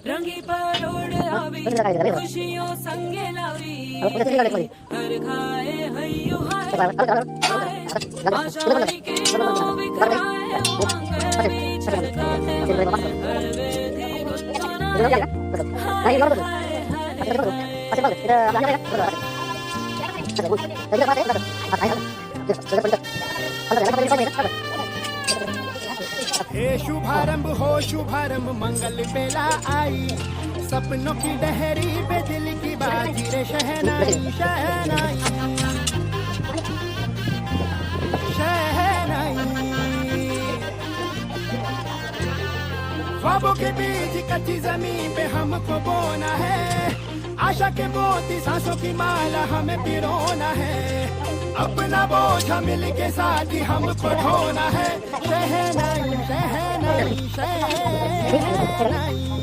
रंगी परोड़ आवी खुशियों संगे लावी हर खाए हय्यो हाय आशानी के मोह बिखराए मंगल बीच रखाए हर वेदी गुंजना हाय हे शुभारंभ हो शुभारंभ मंगल बेला आई सपनों की डहरी पे दिल की बाजी रे शहनाई शहनाई शहनाई ख्वाबों के बीच कच्ची जमीन पे हमको बोना है आशा के मोती सांसों की माला हमें पिरोना है अपना बोझ मिल के साथ ही हमको ढोना है शहनाई शहनाई शहनाई